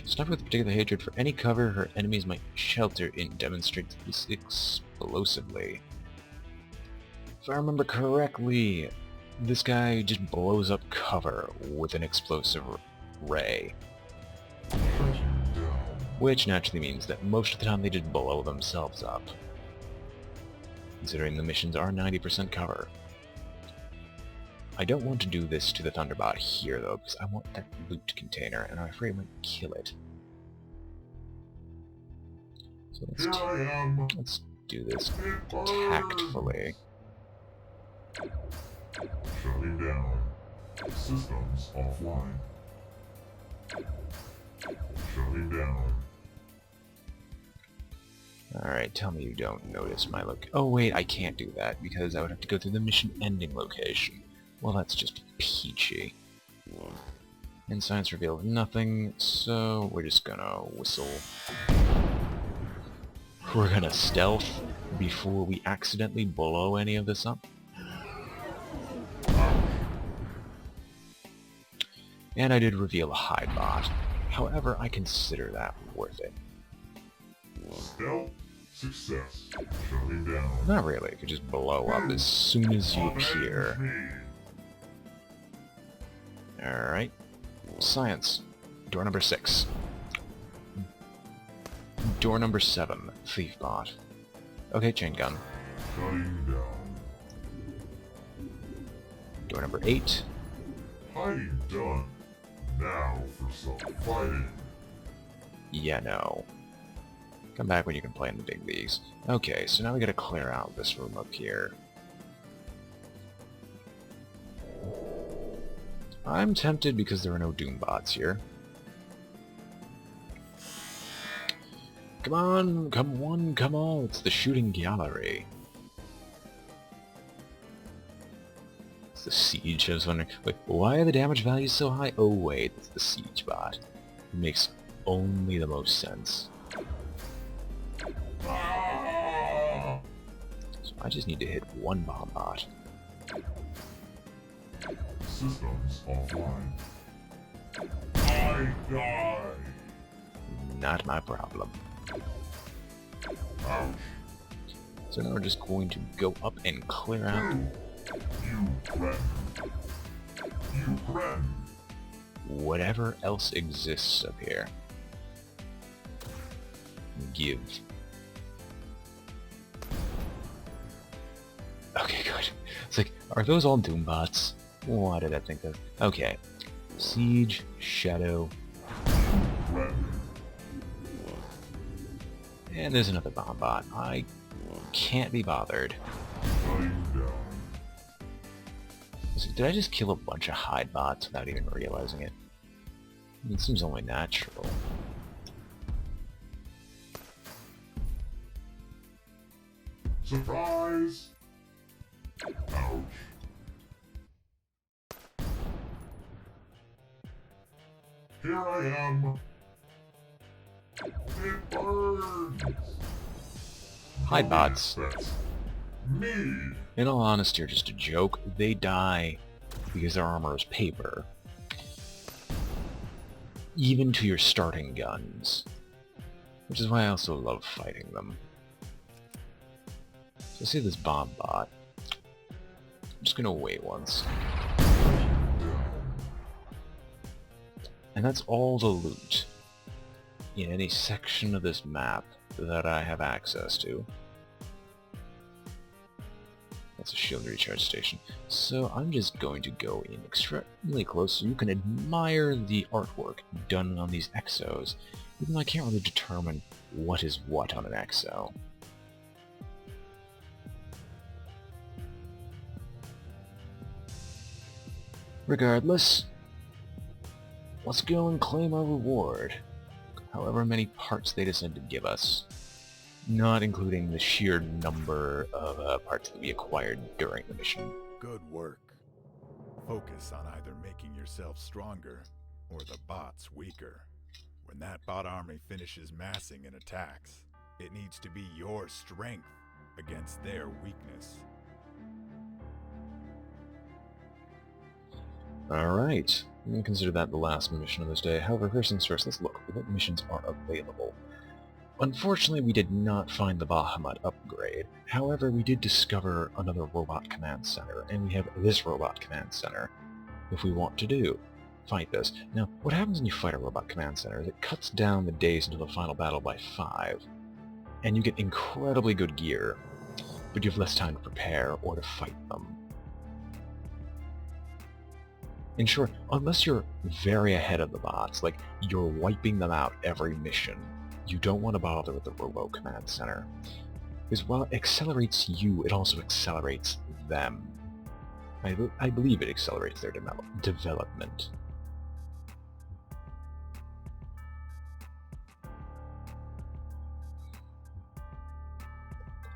[SPEAKER 1] Sniper with particular hatred for any cover her enemies might shelter in demonstrates this explosively. If I remember correctly, this guy just blows up cover with an explosive ray. Which naturally means that most of the time they just blow themselves up. Considering the missions are 90% cover. I don't want to do this to the Thunderbot here though, because I want that loot container, and I'm afraid I might kill it. So
[SPEAKER 3] Here I am.
[SPEAKER 1] let's do this
[SPEAKER 3] It burns.
[SPEAKER 1] tactfully.
[SPEAKER 3] Shutting down. Systems offline. Shutting down.
[SPEAKER 1] Alright, tell me you don't notice my look. Oh wait, I can't do that because I would have to go through the mission ending location. Well, that's just peachy. And science revealed nothing, so we're just gonna whistle. We're gonna stealth before we accidentally blow any of this up. And I did reveal a hide bot. However, I consider that worth it.
[SPEAKER 3] Stealth success. Shutting down.
[SPEAKER 1] Not really, it could just blow up as soon as you
[SPEAKER 3] Avenge
[SPEAKER 1] appear.
[SPEAKER 3] me.
[SPEAKER 1] Alright. Science. Door number 6. Door number 7. Thief bot. Okay, chain gun.
[SPEAKER 3] Shutting down.
[SPEAKER 1] Door number 8.
[SPEAKER 3] Hiding done. Now for some fighting.
[SPEAKER 1] Yeah, no. Come back when you can play in the big leagues. Okay, so now we gotta clear out this room up here. I'm tempted because there are no Doom bots here. Come on, come on, it's the shooting gallery. It's the siege. I was wondering, wait, why are the damage values so high? Oh wait, it's the siege bot. It makes only the most sense.
[SPEAKER 3] Ah!
[SPEAKER 1] So I just need to hit one bomb bot.
[SPEAKER 3] Systems offline. I die.
[SPEAKER 1] Not my problem.
[SPEAKER 3] Ouch.
[SPEAKER 1] So now we're just going to go up and clear out
[SPEAKER 3] You threaten. You threaten.
[SPEAKER 1] whatever else exists up here. Give. Okay, good. It's like, are those all Doom bots? Why did I think of? Okay. Siege, Shadow,
[SPEAKER 3] Threaten.
[SPEAKER 1] and there's another bomb bot. I can't be bothered.
[SPEAKER 3] Shutting down.
[SPEAKER 1] Did I just kill a bunch of hide bots without even realizing it? I mean, it seems only natural.
[SPEAKER 3] Surprise! Ouch. Here I am. It burns.
[SPEAKER 1] Hide bots.
[SPEAKER 3] That's me.
[SPEAKER 1] In all honesty, are just a joke. They die because their armor is paper. Even to your starting guns. Which is why I also love fighting them. So see this bomb bot. I'm just gonna wait once. And that's all the loot in any section of this map that I have access to. That's a shield recharge station. So I'm just going to go in extremely close so you can admire the artwork done on these exos, even though I can't really determine what is what on an exo. Regardless, let's go and claim our reward. However many parts they decide to give us. Not including the sheer number of parts that we acquired during the mission.
[SPEAKER 2] Good work. Focus on either making yourself stronger or the bots weaker. When that bot army finishes massing and attacks, it needs to be your strength against their weakness.
[SPEAKER 1] Alright, I'm going to consider that the last mission of this day. However, first things first, let's look at what missions are available. Unfortunately, we did not find the Bahamut upgrade. However, we did discover another robot command center, and we have this robot command center, if we want to fight this. Now, what happens when you fight a robot command center is it cuts down the days until the final battle by 5, and you get incredibly good gear, but you have less time to prepare or to fight them. In short, unless you're very ahead of the bots, like you're wiping them out every mission, you don't want to bother with the Robo Command Center. Because while it accelerates you, it also accelerates them. I believe it accelerates their development.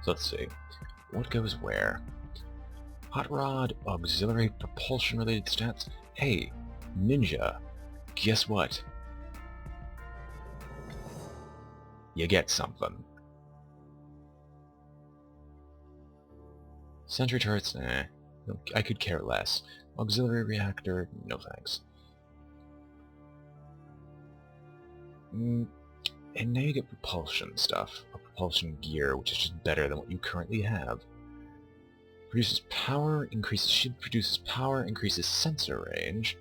[SPEAKER 1] So let's see. What goes where? Hot Rod, auxiliary propulsion related stats. Hey, Ninja, guess what? You get something. Sentry turrets, I could care less. Auxiliary reactor, no thanks. And now you get propulsion stuff. A propulsion gear, which is just better than what you currently have. Produces power, increases shield, produces power, increases sensor range.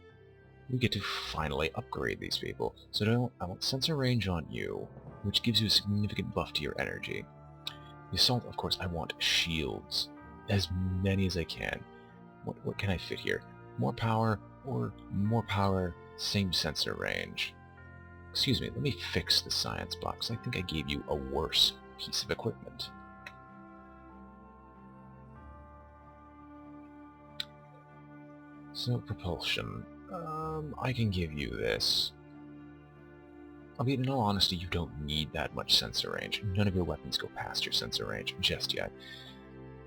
[SPEAKER 1] We get to finally upgrade these people. So I want sensor range on you, which gives you a significant buff to your energy. The assault, of course, I want shields. As many as I can. What can I fit here? More power, or more power, same sensor range. Excuse me, let me fix the science box. I think I gave you a worse piece of equipment. So, propulsion. I can give you this. Albeit, in all honesty, you don't need that much sensor range. None of your weapons go past your sensor range just yet.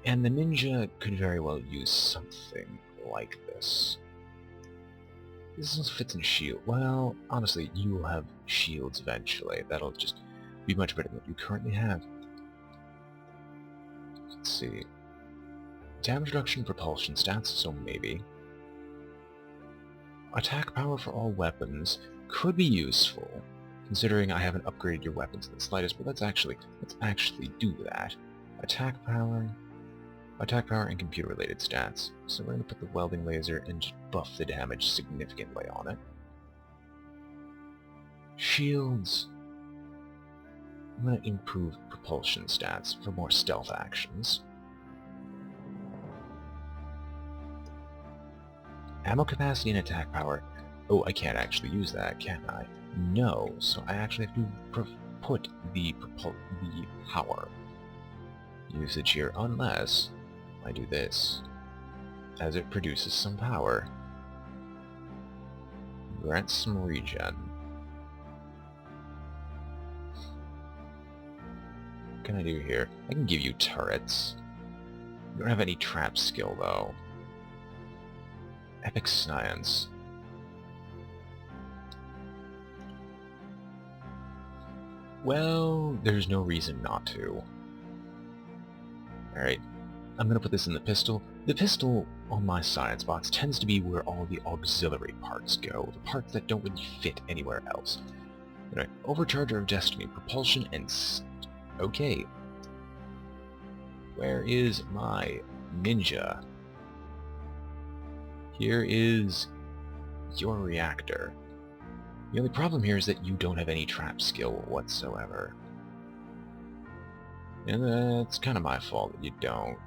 [SPEAKER 1] And the Ninja could very well use something like this. This fits in shield. Well, honestly, you will have shields eventually. That'll just be much better than what you currently have. Let's see. Damage reduction, propulsion stats, so maybe. Attack power for all weapons could be useful, considering I haven't upgraded your weapons in the slightest, but let's actually do that. Attack power and computer-related stats. So we're going to put the welding laser and just buff the damage significantly on it. Shields. I'm going to improve propulsion stats for more stealth actions. Ammo capacity and attack power. Oh, I can't actually use that, can I? No, so I actually have to put the power usage here, unless I do this, as it produces some power. Grants some regen. What can I do here? I can give you turrets. You don't have any trap skill, though. Epic science. Well, there's no reason not to. Alright. I'm going to put this in the pistol. The pistol on my science box tends to be where all the auxiliary parts go, the parts that don't really fit anywhere else. Anyway, Overcharger of Destiny, propulsion, and... Okay. Where is my Ninja? Here is your reactor. The only problem here is that you don't have any trap skill whatsoever. And that's kind of my fault that you don't.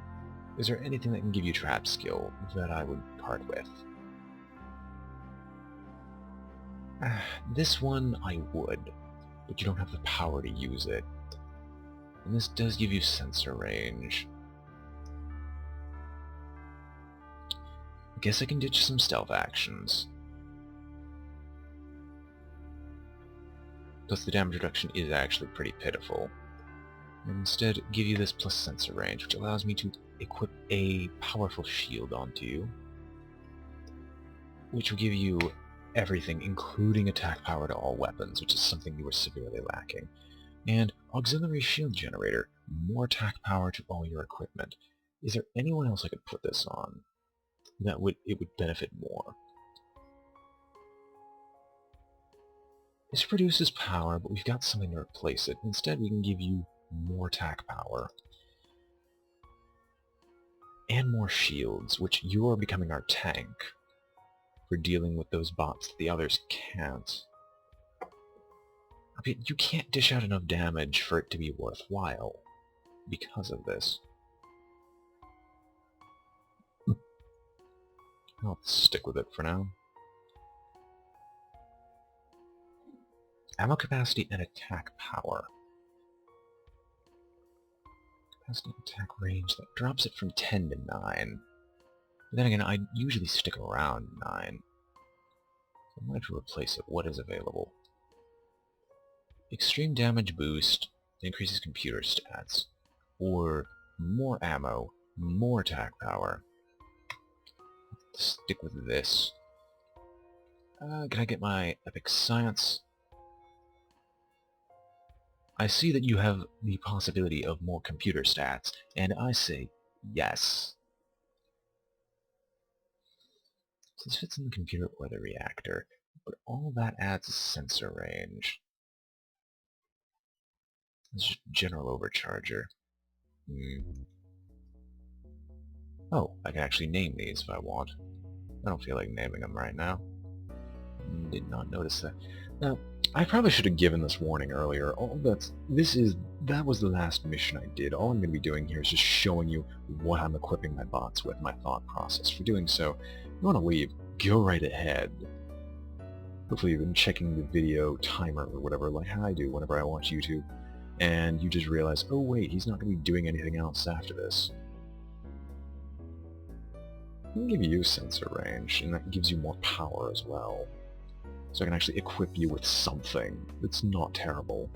[SPEAKER 1] Is there anything that can give you trap skill that I would part with? This one I would, but you don't have the power to use it. And this does give you sensor range. I guess I can ditch some stealth actions. Plus the damage reduction is actually pretty pitiful. Instead, give you this plus sensor range, which allows me to equip a powerful shield onto you, which will give you everything, including attack power to all weapons, which is something you were severely lacking. And auxiliary shield generator, more attack power to all your equipment. Is there anyone else I could put this on that it would benefit more? This produces power, but we've got something to replace it. Instead, we can give you more attack power. And more shields, which you are becoming our tank for dealing with those bots that the others can't. I mean, you can't dish out enough damage for it to be worthwhile because of this. I'll stick with it for now. ammo capacity and attack power. Capacity and attack range, that drops it from 10 to 9. But then again, I usually stick around 9. So I'm going to replace it. What is available? Extreme damage boost increases computer stats. Or more ammo, more attack power. Let's stick with this. Can I get my epic science? I see that you have the possibility of more computer stats, and I say yes. So this fits in the computer or the reactor, but all that adds is sensor range. It's just general overcharger. Oh, I can actually name these if I want. I don't feel like naming them right now. Did not notice that. Now, I probably should have given this warning earlier. That was the last mission I did. All I'm going to be doing here is just showing you what I'm equipping my bots with, my thought process for doing so. If you want to leave, go right ahead. Hopefully you've been checking the video timer or whatever, like how I do whenever I watch YouTube, and you just realize, oh wait, he's not going to be doing anything else after this. I'm going to give you sensor range, and that gives you more power as well. So I can actually equip you with something that's not terrible.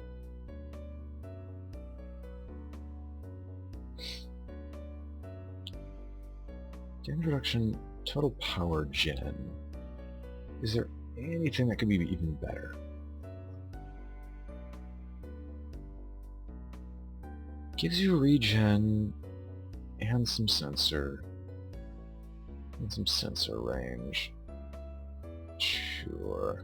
[SPEAKER 1] Damage reduction, total power gen. Is there anything that could be even better? Gives you regen and some sensor. And some sensor range. Sure.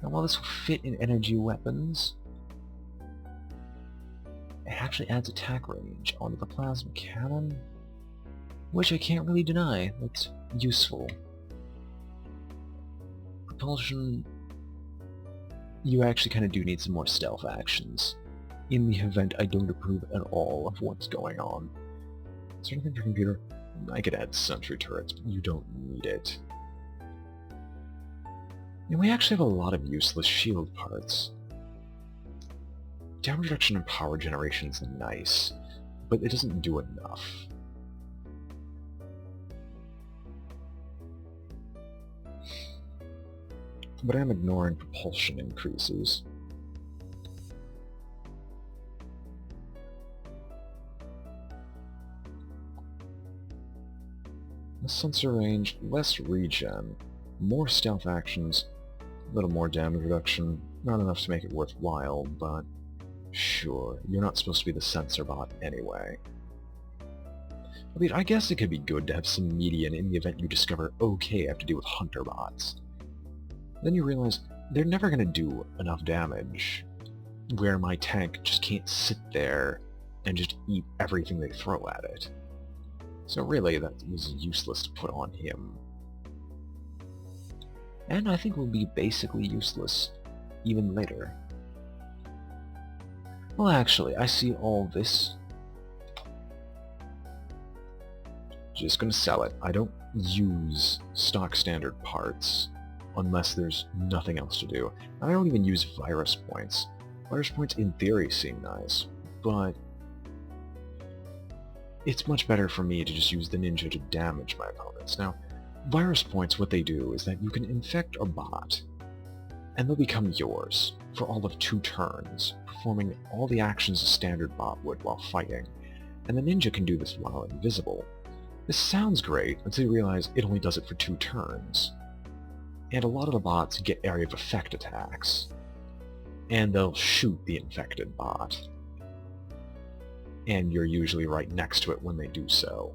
[SPEAKER 1] Now while this will fit in energy weapons, it actually adds attack range onto the plasma cannon, which I can't really deny. That's useful. Propulsion, you actually kind of do need some more stealth actions. In the event I don't approve at all of what's going on. Is there anything for computer? I could add sentry turrets, but you don't need it. And we actually have a lot of useless shield parts. Damage reduction and power generation is nice, but it doesn't do enough. But I'm ignoring propulsion increases. Sensor range, less regen, more stealth actions, a little more damage reduction, not enough to make it worthwhile, but sure, you're not supposed to be the sensor bot anyway. I mean, I guess it could be good to have some median in the event you discover, okay, I have to deal with hunter bots. Then you realize they're never going to do enough damage, where my tank just can't sit there and just eat everything they throw at it. So really, that was useless to put on him. And I think will be basically useless even later. Well, actually, I see all this. Just gonna sell it. I don't use stock standard parts unless there's nothing else to do. I don't even use virus points. Virus points in theory seem nice, but it's much better for me to just use the ninja to damage my opponents. Now, virus points, what they do is that you can infect a bot, and they'll become yours for all of 2 turns, performing all the actions a standard bot would while fighting, and the ninja can do this while invisible. This sounds great until you realize it only does it for 2 turns. And a lot of the bots get area of effect attacks, and they'll shoot the infected bot. And you're usually right next to it when they do so.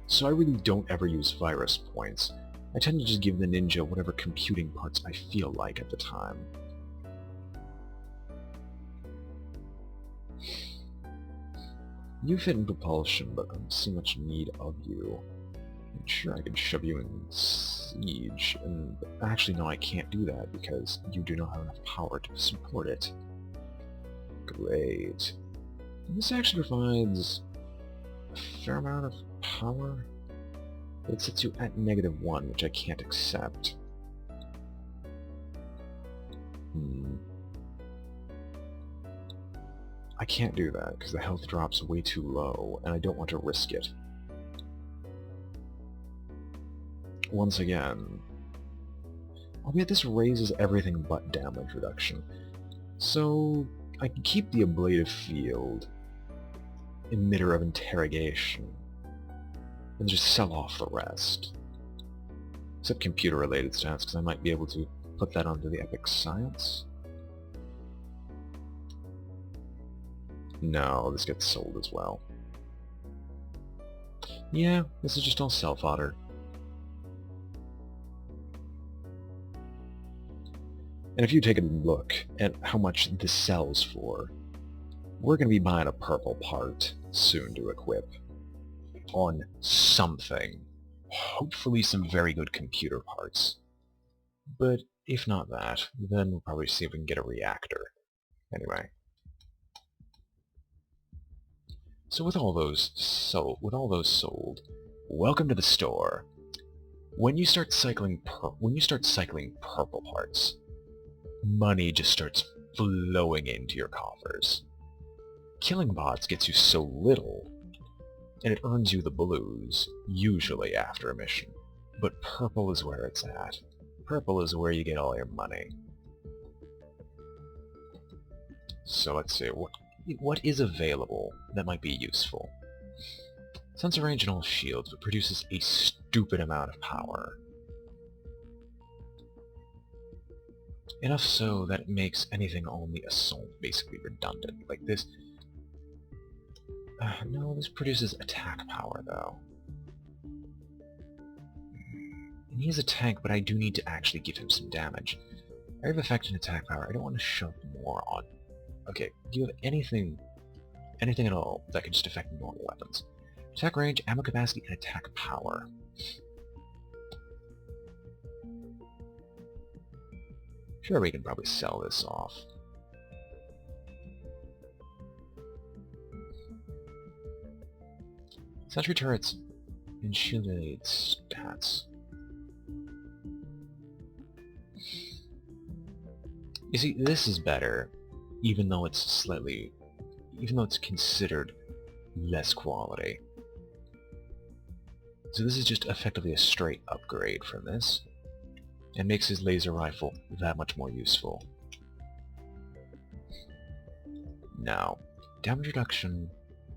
[SPEAKER 1] So I really don't ever use virus points. I tend to just give the ninja whatever computing parts I feel like at the time. You fit in propulsion, but I don't see much need of you. I'm sure I could shove you in siege, and actually no, I can't do that because you do not have enough power to support it. Great. This actually provides a fair amount of power, but it sets you at -1, which I can't accept. I can't do that, because the health drops way too low, and I don't want to risk it. Once again... albeit this raises everything but damage reduction. So I can keep the ablative field, emitter of interrogation, and just sell off the rest. Except computer-related stats, because I might be able to put that onto the epic science. No, this gets sold as well. Yeah, this is just all self-fodder. And if you take a look at how much this sells for, we're going to be buying a purple part soon to equip on something. Hopefully some very good computer parts. But if not that, then we'll probably see if we can get a reactor. Anyway. So with all those sold, welcome to the store. When you start cycling purple parts, money just starts flowing into your coffers. Killing bots gets you so little, and it earns you the blues, usually after a mission. But purple is where it's at. Purple is where you get all your money. So let's see, what is available that might be useful? Sensor range in all shields, but produces a stupid amount of power. Enough so that it makes anything on the assault basically redundant. Like this... no, this produces attack power, though. And he is a tank, but I do need to actually give him some damage. I have effect and attack power. I don't want to shove more on... Okay, do you have anything at all that can just affect normal weapons? Attack range, ammo capacity, and attack power. Sure, we can probably sell this off. Sentry turrets and shielded stats. You see, this is better, even though it's considered less quality. So this is just effectively a straight upgrade from this, and makes his laser rifle that much more useful. Now, damage reduction,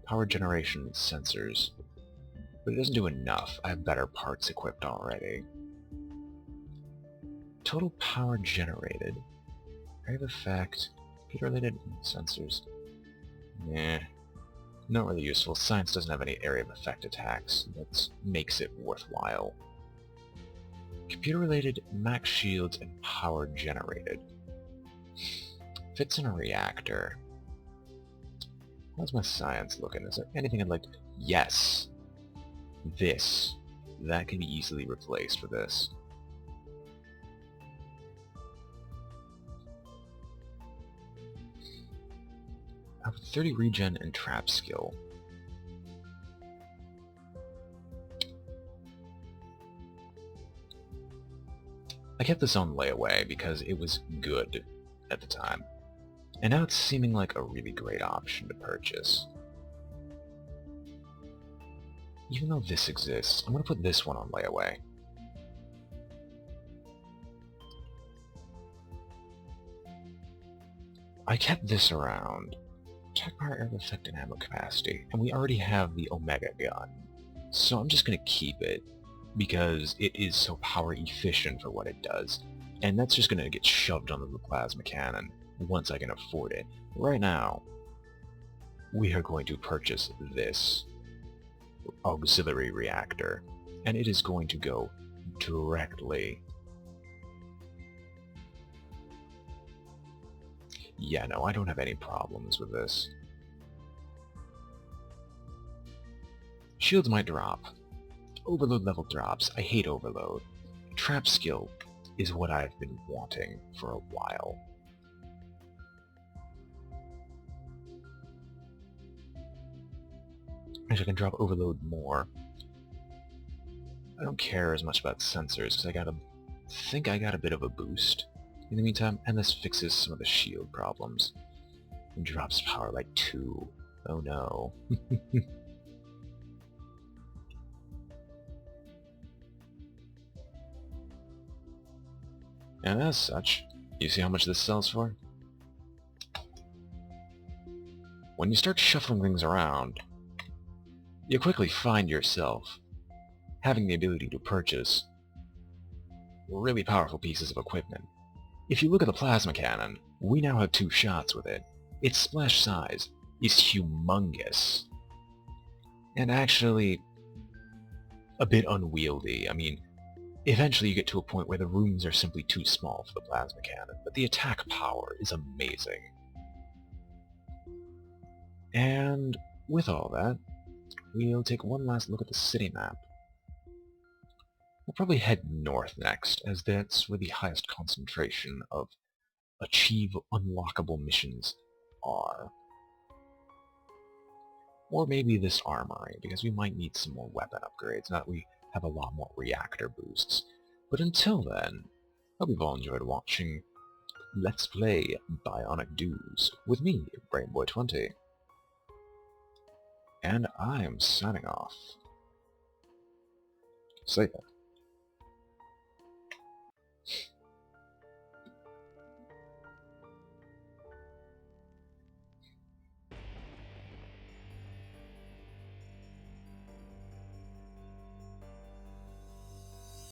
[SPEAKER 1] power generation, sensors. But it doesn't do enough. I have better parts equipped already. Total power generated. Area of effect, computer-related sensors. Nah, not really useful. Science doesn't have any area of effect attacks. That makes it worthwhile. Computer-related, max shields, and power generated. Fits in a reactor. How's my science looking? Is there anything I'd like to... Yes! This. That can be easily replaced with this. I have 30 regen and trap skill. I kept this on layaway because it was good at the time. And now it's seeming like a really great option to purchase. Even though this exists, I'm going to put this one on layaway. I kept this around. Attack power, air effect, and ammo capacity. And we already have the Omega gun. So I'm just going to keep it, because it is so power efficient for what it does. And that's just going to get shoved onto the plasma cannon once I can afford it. Right now, we are going to purchase this auxiliary reactor, and it is going to go directly... Yeah, no, I don't have any problems with this. Shields might drop. Overload level drops. I hate overload. Trap skill is what I've been wanting for a while. Actually, I can drop overload more. I don't care as much about sensors, because I think I got a bit of a boost in the meantime, and this fixes some of the shield problems. Drops power like 2. Oh no. And as such, you see how much this sells for? When you start shuffling things around, you quickly find yourself having the ability to purchase really powerful pieces of equipment. If you look at the plasma cannon, we now have 2 shots with it. Its splash size is humongous. And actually, a bit unwieldy. I mean, eventually you get to a point where the rooms are simply too small for the plasma cannon, but the attack power is amazing. And with all that, we'll take one last look at the city map. We'll probably head north next, as that's where the highest concentration of achieve unlockable missions are. Or maybe this armory, because we might need some more weapon upgrades, now that we have a lot more reactor boosts. But until then, I hope you've all enjoyed watching Let's Play Bionic Dues with me, BrainBoy20. And I am signing off. Say it.